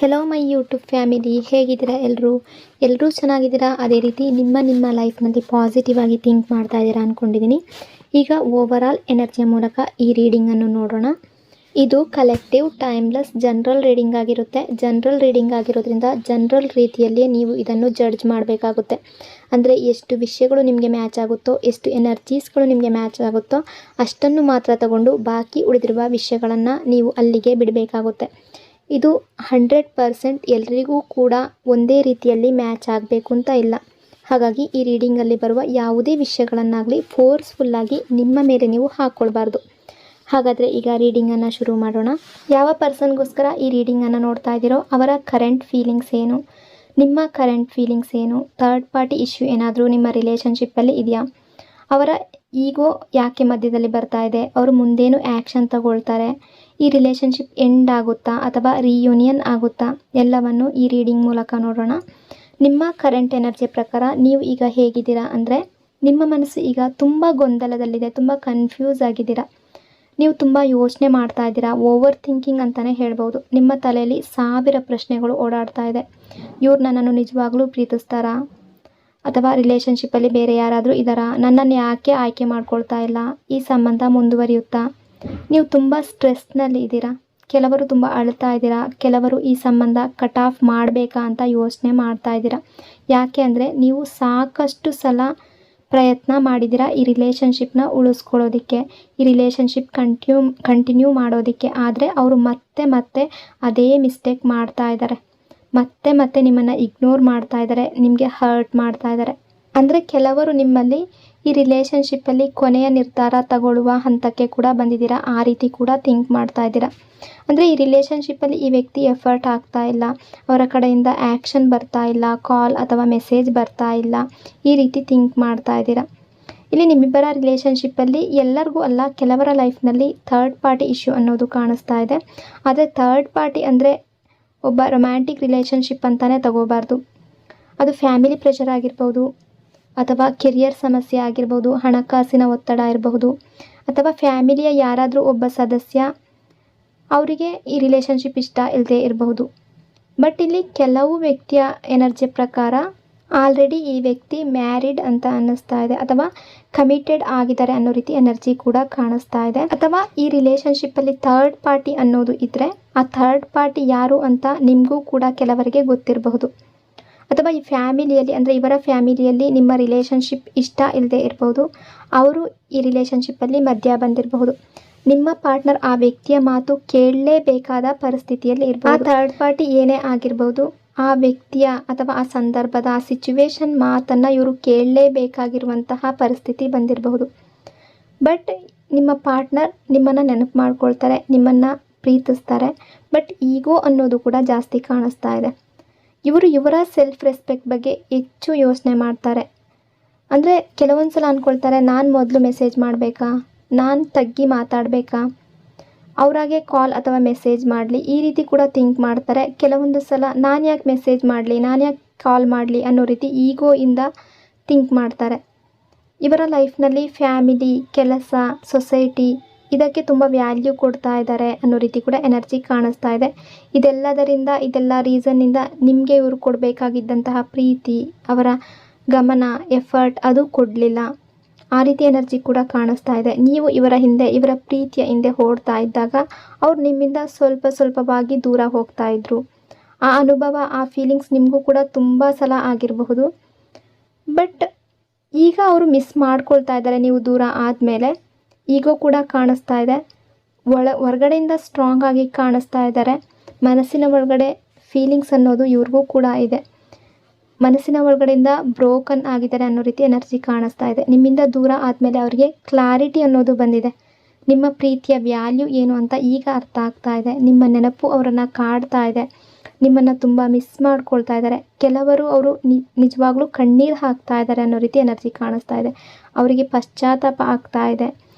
Hello my YouTube family, ಹೇಗಿದ್ದೀರಾ? ಎಲ್ಲರೂ ಚೆನ್ನಾಗಿದ್ದೀರಾ? ಅದೇ ರೀತಿ ನಿಮ್ಮ ಲೈಫ್ನಲ್ಲಿ ಪಾಸಿಟಿವ್ ಆಗಿ ಥಿಂಕ್ ಮಾಡ್ತಾ ಇದ್ದೀರಾ ಅಂದ್ಕೊಂಡಿದ್ದೀನಿ. ಈಗ ಓವರಾಲ್ ಎನರ್ಜಿಯ ಮೂಲಕ ಈ ರೀಡಿಂಗನ್ನು ನೋಡೋಣ. ಇದು ಕಲೆಕ್ಟಿವ್ ಟೈಮ್ಲೆಸ್ ಜನರಲ್ ರೀಡಿಂಗ್ ಆಗಿರುತ್ತೆ. ಜನರಲ್ ರೀಡಿಂಗ್ ಆಗಿರೋದ್ರಿಂದ ಜನರಲ್ ರೀತಿಯಲ್ಲಿ ನೀವು ಇದನ್ನು ಜಡ್ಜ್ ಮಾಡಬೇಕಾಗುತ್ತೆ. ಅಂದರೆ ಎಷ್ಟು ವಿಷಯಗಳು ನಿಮಗೆ ಮ್ಯಾಚ್ ಆಗುತ್ತೋ, ಎಷ್ಟು ಎನರ್ಜೀಸ್ಗಳು ನಿಮಗೆ ಮ್ಯಾಚ್ ಆಗುತ್ತೋ ಅಷ್ಟನ್ನು ಮಾತ್ರ ತಗೊಂಡು ಬಾಕಿ ಉಳಿದಿರುವ ವಿಷಯಗಳನ್ನು ನೀವು ಅಲ್ಲಿಗೆ ಬಿಡಬೇಕಾಗುತ್ತೆ. ಇದು 100% ಎಲ್ರಿಗೂ ಕೂಡ ಒಂದೇ ರೀತಿಯಲ್ಲಿ ಮ್ಯಾಚ್ ಆಗಬೇಕು ಅಂತ ಇಲ್ಲ. ಹಾಗಾಗಿ ಈ ರೀಡಿಂಗಲ್ಲಿ ಬರುವ ಯಾವುದೇ ವಿಷಯಗಳನ್ನಾಗಲಿ ಫೋರ್ಸ್ಫುಲ್ಲಾಗಿ ನಿಮ್ಮ ಮೇಲೆ ನೀವು ಹಾಕ್ಕೊಳ್ಬಾರ್ದು. ಹಾಗಾದರೆ ಈಗ ರೀಡಿಂಗನ್ನು ಶುರು ಮಾಡೋಣ. ಯಾವ ಪರ್ಸನ್ಗೋಸ್ಕರ ಈ ರೀಡಿಂಗನ್ನು ನೋಡ್ತಾ ಇದ್ದೀರೋ ಅವರ ಕರೆಂಟ್ ಫೀಲಿಂಗ್ಸ್ ಏನು, ನಿಮ್ಮ ಕರೆಂಟ್ ಫೀಲಿಂಗ್ಸ್ ಏನು, ಥರ್ಡ್ ಪಾರ್ಟಿ ಇಶ್ಯೂ ಏನಾದರೂ ನಿಮ್ಮ ರಿಲೇಷನ್ಶಿಪ್ಪಲ್ಲಿ ಇದೆಯಾ, ಅವರ ಈಗೋ ಯಾಕೆ ಮಧ್ಯದಲ್ಲಿ ಬರ್ತಾ ಇದೆ, ಅವರು ಮುಂದೇನು ಆ್ಯಕ್ಷನ್ ತಗೊಳ್ತಾರೆ, ಈ ರಿಲೇಷನ್ಶಿಪ್ ಎಂಡ್ ಆಗುತ್ತಾ ಅಥವಾ ರಿಯೂನಿಯನ್ ಆಗುತ್ತಾ, ಎಲ್ಲವನ್ನು ಈ ರೀಡಿಂಗ್ ಮೂಲಕ ನೋಡೋಣ. ನಿಮ್ಮ ಕರೆಂಟ್ ಎನರ್ಜಿ ಪ್ರಕಾರ ನೀವು ಈಗ ಹೇಗಿದ್ದೀರಾ ಅಂದರೆ, ನಿಮ್ಮ ಮನಸ್ಸು ಈಗ ತುಂಬ ಗೊಂದಲದಲ್ಲಿದೆ, ತುಂಬ ಕನ್ಫ್ಯೂಸ್ ಆಗಿದ್ದೀರಾ, ನೀವು ತುಂಬ ಯೋಚನೆ ಮಾಡ್ತಾ ಇದ್ದೀರಾ, ಓವರ್ ಥಿಂಕಿಂಗ್ ಅಂತಲೇ ಹೇಳ್ಬೋದು. ನಿಮ್ಮ ತಲೆಯಲ್ಲಿ 1000 ಪ್ರಶ್ನೆಗಳು ಓಡಾಡ್ತಾ ಇದೆ. ಇವ್ರು ನನ್ನನ್ನು ನಿಜವಾಗ್ಲೂ ಪ್ರೀತಿಸ್ತಾರಾ, ಅಥವಾ ರಿಲೇಷನ್ಶಿಪ್ಪಲ್ಲಿ ಬೇರೆ ಯಾರಾದರೂ ಇದ್ದಾರಾ, ನನ್ನನ್ನು ಯಾಕೆ ಆಯ್ಕೆ ಮಾಡ್ಕೊಳ್ತಾ ಇಲ್ಲ, ಈ ಸಂಬಂಧ ಮುಂದುವರಿಯುತ್ತಾ, ನೀವು ತುಂಬ ಸ್ಟ್ರೆಸ್ನಲ್ಲಿ ಇದ್ದೀರಾ, ಕೆಲವರು ತುಂಬ ಅಳ್ತಾ ಇದ್ದೀರಾ, ಕೆಲವರು ಈ ಸಂಬಂಧ ಕಟ್ ಆಫ್ ಮಾಡಬೇಕಾ ಅಂತ ಯೋಚನೆ ಮಾಡ್ತಾ ಇದ್ದೀರಾ. ಯಾಕೆ ಅಂದರೆ ನೀವು ಸಾಕಷ್ಟು ಸಲ ಪ್ರಯತ್ನ ಮಾಡಿದ್ದೀರಾ ಈ ರಿಲೇಷನ್ಶಿಪ್ನ ಉಳಿಸ್ಕೊಳ್ಳೋದಕ್ಕೆ, ಈ ರಿಲೇಷನ್ಶಿಪ್ ಕಂಟಿನ್ಯೂ ಮಾಡೋದಕ್ಕೆ. ಆದರೆ ಅವರು ಮತ್ತೆ ಅದೇ ಮಿಸ್ಟೇಕ್ ಮಾಡ್ತಾ ಇದ್ದಾರೆ, ಮತ್ತೆ ನಿಮ್ಮನ್ನು ಇಗ್ನೋರ್ ಮಾಡ್ತಾ ಇದ್ದಾರೆ, ನಿಮಗೆ ಹರ್ಟ್ ಮಾಡ್ತಾ ಇದ್ದಾರೆ. ಅಂದರೆ ಕೆಲವರು ನಿಮ್ಮಲ್ಲಿ ಈ ರಿಲೇಷನ್ಶಿಪ್ಪಲ್ಲಿ ಕೊನೆಯ ನಿರ್ಧಾರ ತಗೊಳ್ಳುವ ಹಂತಕ್ಕೆ ಕೂಡ ಬಂದಿದ್ದೀರಾ, ಆ ರೀತಿ ಕೂಡ ಥಿಂಕ್ ಮಾಡ್ತಾ ಇದ್ದೀರಾ. ಅಂದರೆ ಈ ರಿಲೇಷನ್ಶಿಪ್ಪಲ್ಲಿ ಈ ವ್ಯಕ್ತಿ ಎಫರ್ಟ್ ಆಗ್ತಾ ಇಲ್ಲ, ಅವರ ಕಡೆಯಿಂದ ಆ್ಯಕ್ಷನ್ ಬರ್ತಾ ಇಲ್ಲ, ಕಾಲ್ ಅಥವಾ ಮೆಸೇಜ್ ಬರ್ತಾ ಇಲ್ಲ, ಈ ರೀತಿ ಥಿಂಕ್ ಮಾಡ್ತಾ ಇದ್ದೀರಾ. ಇಲ್ಲಿ ನಿಮ್ಮಿಬ್ಬರ ರಿಲೇಷನ್ಶಿಪ್ಪಲ್ಲಿ ಎಲ್ಲರಿಗೂ ಅಲ್ಲ, ಕೆಲವರ ಲೈಫ್ನಲ್ಲಿ ಥರ್ಡ್ ಪಾರ್ಟಿ ಇಶ್ಯೂ ಅನ್ನೋದು ಕಾಣಿಸ್ತಾ ಇದೆ. ಆದರೆ ಥರ್ಡ್ ಪಾರ್ಟಿ ಅಂದರೆ ಒಬ್ಬ ರೊಮ್ಯಾಂಟಿಕ್ ರಿಲೇಷನ್ಶಿಪ್ ಅಂತಲೇ ತಗೋಬಾರ್ದು. ಅದು ಫ್ಯಾಮಿಲಿ ಪ್ರೆಷರ್ ಆಗಿರ್ಬೋದು, ಅಥವಾ ಕೆರಿಯರ್ ಸಮಸ್ಯೆ ಆಗಿರ್ಬೋದು, ಹಣಕಾಸಿನ ಒತ್ತಡ ಇರಬಹುದು, ಅಥವಾ ಫ್ಯಾಮಿಲಿಯ ಯಾರಾದರೂ ಒಬ್ಬ ಸದಸ್ಯ ಅವರಿಗೆ ಈ ರಿಲೇಷನ್ಶಿಪ್ ಇಷ್ಟ ಇಲ್ಲದೆ ಇರಬಹುದು. ಬಟ್ ಇಲ್ಲಿ ಕೆಲವು ವ್ಯಕ್ತಿಯ ಎನರ್ಜಿ ಪ್ರಕಾರ ಆಲ್ರೆಡಿ ಈ ವ್ಯಕ್ತಿ ಮ್ಯಾರಿಡ್ ಅಂತ ಅನ್ನಿಸ್ತಾ ಇದೆ, ಅಥವಾ ಕಮಿಟೆಡ್ ಆಗಿದ್ದಾರೆ ಅನ್ನೋ ರೀತಿ ಎನರ್ಜಿ ಕೂಡ ಕಾಣಿಸ್ತಾ ಇದೆ. ಅಥವಾ ಈ ರಿಲೇಷನ್ಶಿಪ್ಪಲ್ಲಿ ಥರ್ಡ್ ಪಾರ್ಟಿ ಅನ್ನೋದು ಇದ್ದರೆ ಆ ಥರ್ಡ್ ಪಾರ್ಟಿ ಯಾರು ಅಂತ ನಿಮಗೂ ಕೂಡ ಕೆಲವರಿಗೆ ಗೊತ್ತಿರಬಹುದು. ಅಥವಾ ಈ ಫ್ಯಾಮಿಲಿಯಲ್ಲಿ ಅಂದರೆ ಇವರ ಫ್ಯಾಮಿಲಿಯಲ್ಲಿ ನಿಮ್ಮ ರಿಲೇಷನ್ಶಿಪ್ ಇಷ್ಟ ಇಲ್ಲದೆ ಇರಬಹುದು, ಅವರು ಈ ರಿಲೇಷನ್ಶಿಪ್ಪಲ್ಲಿ ಮಧ್ಯ ಬಂದಿರಬಹುದು. ನಿಮ್ಮ ಪಾರ್ಟ್ನರ್ ಆ ವ್ಯಕ್ತಿಯ ಮಾತು ಕೇಳಲೇಬೇಕಾದ ಪರಿಸ್ಥಿತಿಯಲ್ಲಿ ಇರಬಹುದು. ಆ ಥರ್ಡ್ ಪಾರ್ಟಿ ಏನೇ ಆಗಿರ್ಬೋದು, ಆ ವ್ಯಕ್ತಿಯ ಅಥವಾ ಆ ಸಂದರ್ಭದ ಆ ಸಿಚುವೇಶನ್ ಮಾತನ್ನು ಇವರು ಕೇಳಲೇಬೇಕಾಗಿರುವಂತಹ ಪರಿಸ್ಥಿತಿ ಬಂದಿರಬಹುದು. ಬಟ್ ನಿಮ್ಮ ಪಾರ್ಟ್ನರ್ ನಿಮ್ಮನ್ನು ನೆನಪು ಮಾಡ್ಕೊಳ್ತಾರೆ, ನಿಮ್ಮನ್ನು ಪ್ರೀತಿಸ್ತಾರೆ, ಬಟ್ ಈಗೋ ಅನ್ನೋದು ಕೂಡ ಜಾಸ್ತಿ ಕಾಣಿಸ್ತಾ ಇದೆ. ಇವರು ಇವರ ಸೆಲ್ಫ್ ರೆಸ್ಪೆಕ್ಟ್ ಬಗ್ಗೆ ಹೆಚ್ಚು ಯೋಚನೆ ಮಾಡ್ತಾರೆ. ಅಂದರೆ ಕೆಲವೊಂದು ಸಲ ಅಂದ್ಕೊಳ್ತಾರೆ, ನಾನು ಮೊದಲು ಮೆಸೇಜ್ ಮಾಡಬೇಕಾ, ನಾನು ತಗ್ಗಿ ಮಾತಾಡಬೇಕಾ, ಅವರಾಗೆ ಕಾಲ್ ಅಥವಾ ಮೆಸೇಜ್ ಮಾಡಲಿ, ಈ ರೀತಿ ಕೂಡ ಥಿಂಕ್ ಮಾಡ್ತಾರೆ. ಕೆಲವೊಂದು ಸಲ ನಾನು ಯಾಕೆ ಮೆಸೇಜ್ ಮಾಡಲಿ, ನಾನು ಯಾಕೆ ಕಾಲ್ ಮಾಡಲಿ ಅನ್ನೋ ರೀತಿ ಈಗೋಯಿಂದ ಥಿಂಕ್ ಮಾಡ್ತಾರೆ. ಇವರ ಲೈಫ್ನಲ್ಲಿ ಫ್ಯಾಮಿಲಿ, ಕೆಲಸ, ಸೊಸೈಟಿ ಇದಕ್ಕೆ ತುಂಬ ವ್ಯಾಲ್ಯೂ ಕೊಡ್ತಾ ಇದ್ದಾರೆ ಅನ್ನೋ ರೀತಿ ಕೂಡ ಎನರ್ಜಿ ಕಾಣಿಸ್ತಾ ಇದೆ. ಇದೆಲ್ಲ ರೀಸನ್ನಿಂದ ನಿಮಗೆ ಇವರು ಕೊಡಬೇಕಾಗಿದ್ದಂತಹ ಪ್ರೀತಿ, ಅವರ ಗಮನ, ಎಫರ್ಟ್ ಅದು ಕೊಡಲಿಲ್ಲ, ಆ ರೀತಿ ಎನರ್ಜಿ ಕೂಡ ಕಾಣಿಸ್ತಾ ಇದೆ. ನೀವು ಇವರ ಪ್ರೀತಿಯ ಹಿಂದೆ ಓಡ್ತಾ ಇದ್ದಾಗ ಅವ್ರು ನಿಮ್ಮಿಂದ ಸ್ವಲ್ಪವಾಗಿ ದೂರ ಹೋಗ್ತಾ ಇದ್ರು. ಆ ಅನುಭವ, ಆ ಫೀಲಿಂಗ್ಸ್ ನಿಮಗೂ ಕೂಡ ತುಂಬ ಸಲ ಆಗಿರಬಹುದು. ಬಟ್ ಈಗ ಅವರು ಮಿಸ್ ಮಾಡ್ಕೊಳ್ತಾ ಇದ್ದಾರೆ ನೀವು ದೂರ ಆದಮೇಲೆ. ಈಗೋ ಕೂಡ ಕಾಣಿಸ್ತಾ ಇದೆ, ಹೊರಗಡೆಯಿಂದ ಸ್ಟ್ರಾಂಗ್ ಆಗಿ ಕಾಣಿಸ್ತಾ ಇದ್ದಾರೆ. ಮನಸ್ಸಿನ ಒಳಗಡೆ ಫೀಲಿಂಗ್ಸ್ ಅನ್ನೋದು ಇವ್ರಿಗೂ ಕೂಡ ಇದೆ, ಮನಸ್ಸಿನ ಒಳಗಡೆಯಿಂದ ಬ್ರೋಕನ್ ಆಗಿದ್ದಾರೆ ಅನ್ನೋ ರೀತಿ ಎನರ್ಜಿ ಕಾಣಿಸ್ತಾ ಇದೆ. ನಿಮ್ಮಿಂದ ದೂರ ಆದಮೇಲೆ ಅವರಿಗೆ ಕ್ಲಾರಿಟಿ ಅನ್ನೋದು ಬಂದಿದೆ, ನಿಮ್ಮ ಪ್ರೀತಿಯ ವ್ಯಾಲ್ಯೂ ಏನು ಅಂತ ಈಗ ಅರ್ಥ ಆಗ್ತಾ ಇದೆ. ನಿಮ್ಮ ನೆನಪು ಅವರನ್ನು ಕಾಡ್ತಾ ಇದೆ, ನಿಮ್ಮನ್ನು ತುಂಬ ಮಿಸ್ ಮಾಡ್ಕೊಳ್ತಾ ಇದ್ದಾರೆ. ಕೆಲವರು ಅವರು ನಿಜವಾಗ್ಲೂ ಕಣ್ಣೀರು ಹಾಕ್ತಾ ಇದ್ದಾರೆ ಅನ್ನೋ ರೀತಿ ಎನರ್ಜಿ ಕಾಣಿಸ್ತಾ ಇದೆ. ಅವರಿಗೆ ಪಶ್ಚಾತ್ತಾಪ ಆಗ್ತಾ ಇದೆ,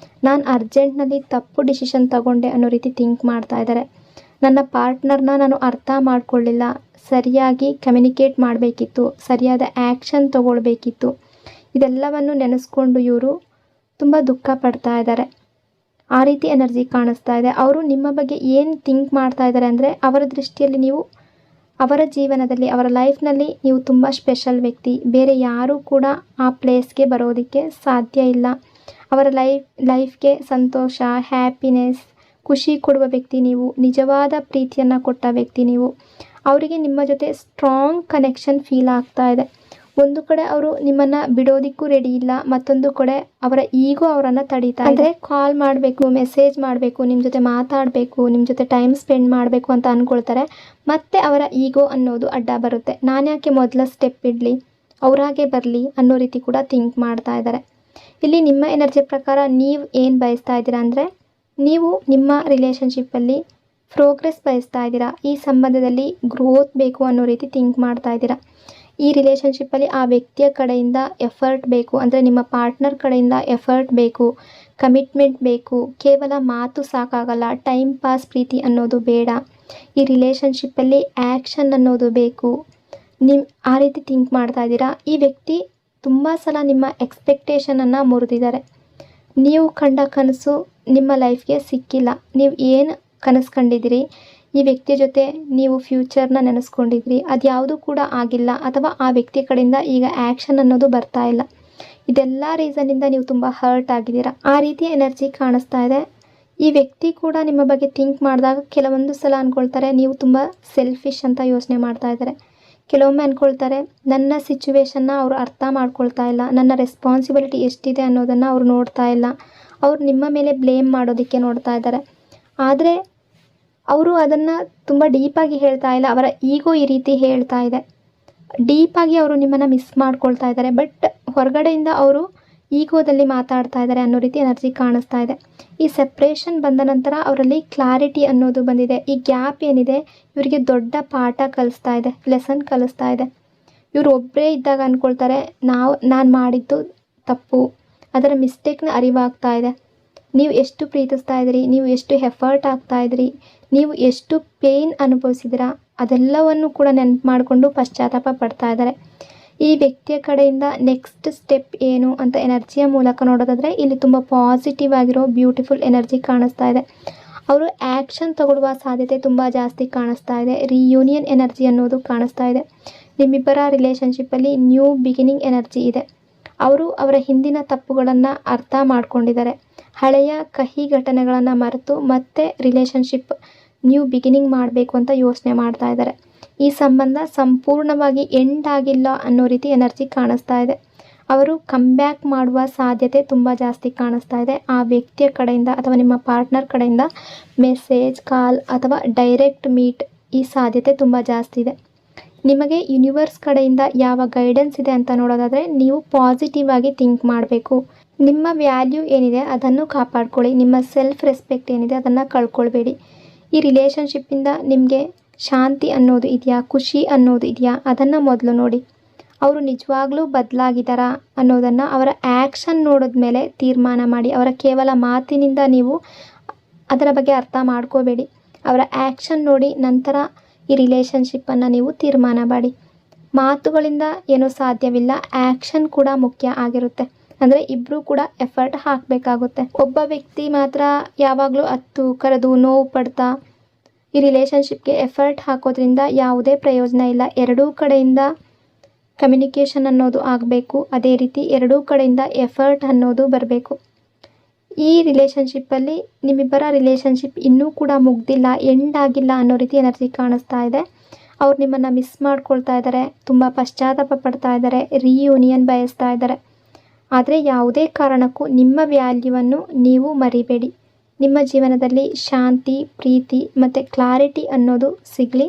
ನಾನು ಅರ್ಜೆಂಟ್ನಲ್ಲಿ ತಪ್ಪು ಡಿಸಿಷನ್ ತಗೊಂಡೆ ಅನ್ನೋ ರೀತಿ ಥಿಂಕ್ ಮಾಡ್ತಾ ಇದ್ದಾರೆ. ನನ್ನ ಪಾರ್ಟ್ನರ್ನ ನಾನು ಅರ್ಥ ಮಾಡ್ಕೊಳ್ಳಿಲ್ಲ, ಸರಿಯಾಗಿ ಕಮ್ಯುನಿಕೇಟ್ ಮಾಡಬೇಕಿತ್ತು, ಸರಿಯಾದ ಆ್ಯಕ್ಷನ್ ತಗೊಳ್ಬೇಕಿತ್ತು, ಇದೆಲ್ಲವನ್ನು ನೆನೆಸ್ಕೊಂಡು ಇವರು ತುಂಬ ದುಃಖ ಪಡ್ತಾ ಇದ್ದಾರೆ. ಆ ರೀತಿ ಎನರ್ಜಿ ಕಾಣಿಸ್ತಾ ಇದೆ. ಅವರು ನಿಮ್ಮ ಬಗ್ಗೆ ಏನು ಥಿಂಕ್ ಮಾಡ್ತಾ ಇದ್ದಾರೆ ಅಂದರೆ, ಅವರ ದೃಷ್ಟಿಯಲ್ಲಿ ನೀವು ಅವರ ಜೀವನದಲ್ಲಿ, ಅವರ ಲೈಫ್ನಲ್ಲಿ ನೀವು ತುಂಬ ಸ್ಪೆಷಲ್ ವ್ಯಕ್ತಿ. ಬೇರೆ ಯಾರೂ ಕೂಡ ಆ ಪ್ಲೇಸ್ಗೆ ಬರೋದಕ್ಕೆ ಸಾಧ್ಯ ಇಲ್ಲ. ಅವರ ಲೈಫ್ಗೆ ಸಂತೋಷ, ಹ್ಯಾಪಿನೆಸ್, ಖುಷಿ ಕೊಡುವ ವ್ಯಕ್ತಿ ನೀವು. ನಿಜವಾದ ಪ್ರೀತಿಯನ್ನು ಕೊಟ್ಟ ವ್ಯಕ್ತಿ ನೀವು. ಅವರಿಗೆ ನಿಮ್ಮ ಜೊತೆ ಸ್ಟ್ರಾಂಗ್ ಕನೆಕ್ಷನ್ ಫೀಲ್ ಆಗ್ತಾ ಇದೆ. ಒಂದು ಕಡೆ ಅವರು ನಿಮ್ಮನ್ನು ಬಿಡೋದಕ್ಕೂ ರೆಡಿ ಇಲ್ಲ, ಮತ್ತೊಂದು ಕಡೆ ಅವರ ಈಗೋ ಅವರನ್ನು ತಡೀತಾ ಇದೆ. ಕಾಲ್ ಮಾಡಬೇಕು, ಮೆಸೇಜ್ ಮಾಡಬೇಕು, ನಿಮ್ಮ ಜೊತೆ ಮಾತಾಡಬೇಕು, ನಿಮ್ಮ ಜೊತೆ ಟೈಮ್ ಸ್ಪೆಂಡ್ ಮಾಡಬೇಕು ಅಂತ ಅಂದ್ಕೊಳ್ತಾರೆ. ಮತ್ತೆ ಅವರ ಈಗೋ ಅನ್ನೋದು ಅಡ್ಡ ಬರುತ್ತೆ. ನಾನು ಯಾಕೆ ಮೊದಲ ಸ್ಟೆಪ್ ಇಡಲಿ, ಅವರಾಗೆ ಬರಲಿ ಅನ್ನೋ ರೀತಿ ಕೂಡ ಥಿಂಕ್ ಮಾಡ್ತಾ ಇದ್ದಾರೆ. ಇಲ್ಲಿ ನಿಮ್ಮ ಎನರ್ಜಿ ಪ್ರಕಾರ ನೀವು ಏನು ಬಯಸ್ತಾ ಇದ್ದೀರಾ ಅಂದರೆ, ನೀವು ನಿಮ್ಮ ರಿಲೇಷನ್ಶಿಪ್ಪಲ್ಲಿ ಪ್ರೋಗ್ರೆಸ್ ಬಯಸ್ತಾ ಇದ್ದೀರಾ. ಈ ಸಂಬಂಧದಲ್ಲಿ ಗ್ರೋತ್ ಬೇಕು ಅನ್ನೋ ರೀತಿ ಥಿಂಕ್ ಮಾಡ್ತಾ ಇದ್ದೀರಾ. ಈ ರಿಲೇಷನ್ಶಿಪ್ಪಲ್ಲಿ ಆ ವ್ಯಕ್ತಿಯ ಕಡೆಯಿಂದ ಎಫರ್ಟ್ ಬೇಕು, ಅಂದರೆ ನಿಮ್ಮ ಪಾರ್ಟ್ನರ್ ಕಡೆಯಿಂದ ಎಫರ್ಟ್ ಬೇಕು, ಕಮಿಟ್ಮೆಂಟ್ ಬೇಕು. ಕೇವಲ ಮಾತು ಸಾಕಾಗಲ್ಲ, ಟೈಮ್ ಪಾಸ್ ಪ್ರೀತಿ ಅನ್ನೋದು ಬೇಡ. ಈ ರಿಲೇಷನ್ಶಿಪ್ಪಲ್ಲಿ ಆ್ಯಕ್ಷನ್ ಅನ್ನೋದು ಬೇಕು. ನೀವು ಆ ರೀತಿ ಥಿಂಕ್ ಮಾಡ್ತಾ ಇದ್ದೀರಾ. ಈ ವ್ಯಕ್ತಿ ತುಂಬ ಸಲ ನಿಮ್ಮ ಎಕ್ಸ್ಪೆಕ್ಟೇಷನನ್ನು ಮುರಿದಿದ್ದಾರೆ. ನೀವು ಕಂಡ ಕನಸು ನಿಮ್ಮ ಲೈಫ್ಗೆ ಸಿಕ್ಕಿಲ್ಲ. ನೀವು ಏನು ಕನಸು ಕಂಡಿದ್ದೀರಿ, ಈ ವ್ಯಕ್ತಿಯ ಜೊತೆ ನೀವು ಫ್ಯೂಚರ್ನ ನೆನೆಸ್ಕೊಂಡಿದ್ರಿ, ಅದು ಯಾವುದೂ ಕೂಡ ಆಗಿಲ್ಲ, ಅಥವಾ ಆ ವ್ಯಕ್ತಿ ಕಡೆಯಿಂದ ಈಗ ಆ್ಯಕ್ಷನ್ ಅನ್ನೋದು ಬರ್ತಾ ಇಲ್ಲ. ಇದೆಲ್ಲ ರೀಸನ್ನಿಂದ ನೀವು ತುಂಬ ಹರ್ಟ್ ಆಗಿದ್ದೀರಾ. ಆ ರೀತಿಯ ಎನರ್ಜಿ ಕಾಣಿಸ್ತಾ ಇದೆ. ಈ ವ್ಯಕ್ತಿ ಕೂಡ ನಿಮ್ಮ ಬಗ್ಗೆ ಥಿಂಕ್ ಮಾಡಿದಾಗ ಕೆಲವೊಂದು ಸಲ ಅಂದ್ಕೊಳ್ತಾರೆ ನೀವು ತುಂಬ ಸೆಲ್ಫಿಶ್ ಅಂತ ಯೋಚನೆ ಮಾಡ್ತಾ ಇದ್ದಾರೆ. ಕೆಲವೊಮ್ಮೆ ಅಂದ್ಕೊಳ್ತಾರೆ ನನ್ನ ಸಿಚುವೇಶನ್ನ ಅವರು ಅರ್ಥ ಮಾಡ್ಕೊಳ್ತಾ ಇಲ್ಲ, ನನ್ನ ರೆಸ್ಪಾನ್ಸಿಬಿಲಿಟಿ ಎಷ್ಟಿದೆ ಅನ್ನೋದನ್ನು ಅವರು ನೋಡ್ತಾ ಇಲ್ಲ. ಅವರು ನಿಮ್ಮ ಮೇಲೆ ಬ್ಲೇಮ್ ಮಾಡೋದಕ್ಕೆ ನೋಡ್ತಾ ಇದ್ದಾರೆ. ಆದರೆ ಅವರು ಅದನ್ನು ತುಂಬ ಡೀಪಾಗಿ ಹೇಳ್ತಾ ಇಲ್ಲ. ಅವರ ಈಗೋ ಈ ರೀತಿ ಹೇಳ್ತಾ ಇದೆ. ಡೀಪಾಗಿ ಅವರು ನಿಮ್ಮನ್ನು ಮಿಸ್ ಮಾಡ್ಕೊಳ್ತಾ ಇದ್ದಾರೆ, ಬಟ್ ಹೊರಗಡೆಯಿಂದ ಅವರು ಈಗೋದಲ್ಲಿ ಮಾತಾಡ್ತಾ ಇದ್ದಾರೆ ಅನ್ನೋ ರೀತಿ ಎನರ್ಜಿ ಕಾಣಿಸ್ತಾ ಇದೆ. ಈ ಸೆಪ್ರೇಷನ್ ಬಂದ ನಂತರ ಅವರಲ್ಲಿ ಕ್ಲಾರಿಟಿ ಅನ್ನೋದು ಬಂದಿದೆ. ಈ ಗ್ಯಾಪ್ ಏನಿದೆ ಇವರಿಗೆ ದೊಡ್ಡ ಪಾಠ ಕಲಿಸ್ತಾ ಇದೆ, ಲೆಸನ್ ಕಲಿಸ್ತಾ ಇದೆ. ಇವರು ಒಬ್ಬರೇ ಇದ್ದಾಗ ಅಂದ್ಕೊಳ್ತಾರೆ ನಾನು ಮಾಡಿದ್ದು ತಪ್ಪು, ಅದರ ಮಿಸ್ಟೇಕ್ನ ಅರಿವಾಗ್ತಾ ಇದೆ. ನೀವು ಎಷ್ಟು ಪ್ರೀತಿಸ್ತಾ ಇದ್ದೀರಿ, ನೀವು ಎಷ್ಟು ಎಫರ್ಟ್ ಆಗ್ತಾ ಇದ್ದೀರಿ, ನೀವು ಎಷ್ಟು ಪೇಯ್ನ್ ಅನುಭವಿಸಿದಿರಾ, ಅದೆಲ್ಲವನ್ನು ಕೂಡ ನೆನಪು ಮಾಡಿಕೊಂಡು ಪಶ್ಚಾತ್ತಾಪ ಪಡ್ತಾ ಇದ್ದಾರೆ. ಈ ವ್ಯಕ್ತಿಯ ಕಡೆಯಿಂದ ನೆಕ್ಸ್ಟ್ ಸ್ಟೆಪ್ ಏನು ಅಂತ ಎನರ್ಜಿಯ ಮೂಲಕ ನೋಡೋದಾದರೆ ಇಲ್ಲಿ ತುಂಬ ಪಾಸಿಟಿವ್ ಆಗಿರೋ ಬ್ಯೂಟಿಫುಲ್ ಎನರ್ಜಿ ಕಾಣಿಸ್ತಾ ಇದೆ. ಅವರು ಆ್ಯಕ್ಷನ್ ತಗೊಳ್ಳುವ ಸಾಧ್ಯತೆ ತುಂಬ ಜಾಸ್ತಿ ಕಾಣಿಸ್ತಾ ಇದೆ. ರಿಯೂನಿಯನ್ ಎನರ್ಜಿ ಅನ್ನೋದು ಕಾಣಿಸ್ತಾ ಇದೆ. ನಿಮ್ಮಿಬ್ಬರ ರಿಲೇಷನ್ಶಿಪ್ಪಲ್ಲಿ ನ್ಯೂ ಬಿಗಿನಿಂಗ್ ಎನರ್ಜಿ ಇದೆ. ಅವರು ಅವರ ಹಿಂದಿನ ತಪ್ಪುಗಳನ್ನು ಅರ್ಥ ಮಾಡ್ಕೊಂಡಿದ್ದಾರೆ. ಹಳೆಯ ಕಹಿ ಘಟನೆಗಳನ್ನು ಮರೆತು ಮತ್ತೆ ರಿಲೇಷನ್ಶಿಪ್ ನ್ಯೂ ಬಿಗಿನಿಂಗ್ ಮಾಡಬೇಕು ಅಂತ ಯೋಚನೆ ಮಾಡ್ತಾ ಇದ್ದಾರೆ. ಈ ಸಂಬಂಧ ಸಂಪೂರ್ಣವಾಗಿ ಎಂಡ್ ಆಗಿಲ್ಲ ಅನ್ನೋ ರೀತಿ ಎನರ್ಜಿ ಕಾಣಿಸ್ತಾ ಇದೆ. ಅವರು ಕಮ್ಬ್ಯಾಕ್ ಮಾಡುವ ಸಾಧ್ಯತೆ ತುಂಬ ಜಾಸ್ತಿ ಕಾಣಿಸ್ತಾ ಇದೆ. ಆ ವ್ಯಕ್ತಿಯ ಕಡೆಯಿಂದ ಅಥವಾ ನಿಮ್ಮ ಪಾರ್ಟ್ನರ್ ಕಡೆಯಿಂದ ಮೆಸೇಜ್, ಕಾಲ್ ಅಥವಾ ಡೈರೆಕ್ಟ್ ಮೀಟ್ ಈ ಸಾಧ್ಯತೆ ತುಂಬ ಜಾಸ್ತಿ ಇದೆ. ನಿಮಗೆ ಯೂನಿವರ್ಸ್ ಕಡೆಯಿಂದ ಯಾವ ಗೈಡೆನ್ಸ್ ಇದೆ ಅಂತ ನೋಡೋದಾದರೆ ನೀವು ಪಾಸಿಟಿವ್ ಆಗಿ ಥಿಂಕ್ ಮಾಡಬೇಕು. ನಿಮ್ಮ ವ್ಯಾಲ್ಯೂ ಏನಿದೆ ಅದನ್ನು ಕಾಪಾಡ್ಕೊಳ್ಳಿ. ನಿಮ್ಮ ಸೆಲ್ಫ್ ರೆಸ್ಪೆಕ್ಟ್ ಏನಿದೆ ಅದನ್ನು ಕಳ್ಕೊಳ್ಬೇಡಿ. ಈ ರಿಲೇಷನ್ಶಿಪ್ಪಿಂದ ನಿಮಗೆ ಶಾಂತಿ ಅನ್ನೋದು ಇದೆಯಾ, ಖುಷಿ ಅನ್ನೋದು ಇದೆಯಾ, ಅದನ್ನು ಮೊದಲು ನೋಡಿ. ಅವರು ನಿಜವಾಗ್ಲೂ ಬದಲಾಗಿದ್ದಾರಾ ಅನ್ನೋದನ್ನು ಅವರ ಆ್ಯಕ್ಷನ್ ನೋಡಿದ ಮೇಲೆ ತೀರ್ಮಾನ ಮಾಡಿ. ಅವರ ಕೇವಲ ಮಾತಿನಿಂದ ನೀವು ಅದರ ಬಗ್ಗೆ ಅರ್ಥ ಮಾಡ್ಕೋಬೇಡಿ. ಅವರ ಆ್ಯಕ್ಷನ್ ನೋಡಿ ನಂತರ ಈ ರಿಲೇಷನ್ಶಿಪ್ಪನ್ನು ನೀವು ತೀರ್ಮಾನ ಮಾಡಿ. ಮಾತುಗಳಿಂದ ಏನೂ ಸಾಧ್ಯವಿಲ್ಲ, ಆ್ಯಕ್ಷನ್ ಕೂಡ ಮುಖ್ಯ ಆಗಿರುತ್ತೆ. ಅಂದರೆ ಇಬ್ಬರೂ ಕೂಡ ಎಫರ್ಟ್ ಹಾಕಬೇಕಾಗುತ್ತೆ. ಒಬ್ಬ ವ್ಯಕ್ತಿ ಮಾತ್ರ ಯಾವಾಗಲೂ ಅತ್ತು ಕರೆದು ನೋವು ಪಡ್ತಾ ಈ ರಿಲೇಷನ್ಶಿಪ್ಗೆ ಎಫರ್ಟ್ ಹಾಕೋದ್ರಿಂದ ಯಾವುದೇ ಪ್ರಯೋಜನ ಇಲ್ಲ. ಎರಡೂ ಕಡೆಯಿಂದ ಕಮ್ಯುನಿಕೇಷನ್ ಅನ್ನೋದು ಆಗಬೇಕು. ಅದೇ ರೀತಿ ಎರಡೂ ಕಡೆಯಿಂದ ಎಫರ್ಟ್ ಅನ್ನೋದು ಬರಬೇಕು. ಈ ರಿಲೇಷನ್ಶಿಪ್ಪಲ್ಲಿ ನಿಮ್ಮಿಬ್ಬರ ರಿಲೇಷನ್ಶಿಪ್ ಇನ್ನೂ ಕೂಡ ಮುಗ್ದಿಲ್ಲ, ಎಂಡ್ ಆಗಿಲ್ಲ ಅನ್ನೋ ರೀತಿ ಎನರ್ಜಿ ಕಾಣಿಸ್ತಾ ಇದೆ. ಅವ್ರು ನಿಮ್ಮನ್ನು ಮಿಸ್ ಮಾಡ್ಕೊಳ್ತಾ ಇದ್ದಾರೆ, ತುಂಬ ಪಶ್ಚಾತ್ತಾಪ ಪಡ್ತಾ ಇದ್ದಾರೆ, ರಿಯೂನಿಯನ್ ಬಯಸ್ತಾ ಇದ್ದಾರೆ. ಆದರೆ ಯಾವುದೇ ಕಾರಣಕ್ಕೂ ನಿಮ್ಮ ವ್ಯಾಲ್ಯೂವನ್ನು ನೀವು ಮರಿಬೇಡಿ. ನಿಮ್ಮ ಜೀವನದಲ್ಲಿ ಶಾಂತಿ, ಪ್ರೀತಿ ಮತ್ತು ಕ್ಲಾರಿಟಿ ಅನ್ನೋದು ಸಿಗಲಿ.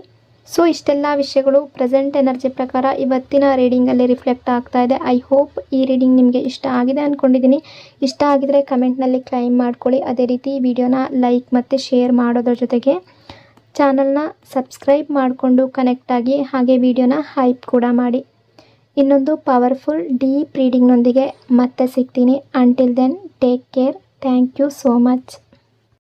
ಸೊ ಇಷ್ಟೆಲ್ಲ ವಿಷಯಗಳು ಪ್ರೆಸೆಂಟ್ ಎನರ್ಜಿ ಪ್ರಕಾರ ಇವತ್ತಿನ ರೀಡಿಂಗಲ್ಲಿ ರಿಫ್ಲೆಕ್ಟ್ ಆಗ್ತಾ ಇದೆ. ಐ ಹೋಪ್ ಈ ರೀಡಿಂಗ್ ನಿಮಗೆ ಇಷ್ಟ ಆಗಿದೆ ಅಂದ್ಕೊಂಡಿದ್ದೀನಿ. ಇಷ್ಟ ಆಗಿದರೆ ಕಮೆಂಟ್ನಲ್ಲಿ ಕ್ಲೈಮ್ ಮಾಡ್ಕೊಳ್ಳಿ. ಅದೇ ರೀತಿ ವಿಡಿಯೋನ ಲೈಕ್ ಮತ್ತು ಶೇರ್ ಮಾಡೋದ್ರ ಜೊತೆಗೆ ಚಾನಲ್ನ ಸಬ್ಸ್ಕ್ರೈಬ್ ಮಾಡಿಕೊಂಡು ಕನೆಕ್ಟ್ ಆಗಿ, ಹಾಗೆ ವಿಡಿಯೋನ ಹೈಪ್ ಕೂಡ ಮಾಡಿ. ಇನ್ನೊಂದು ಪವರ್ಫುಲ್ ಡೀಪ್ ರೀಡಿಂಗ್ನೊಂದಿಗೆ ಮತ್ತೆ ಸಿಗ್ತೀನಿ. Until then take care. Thank you so much.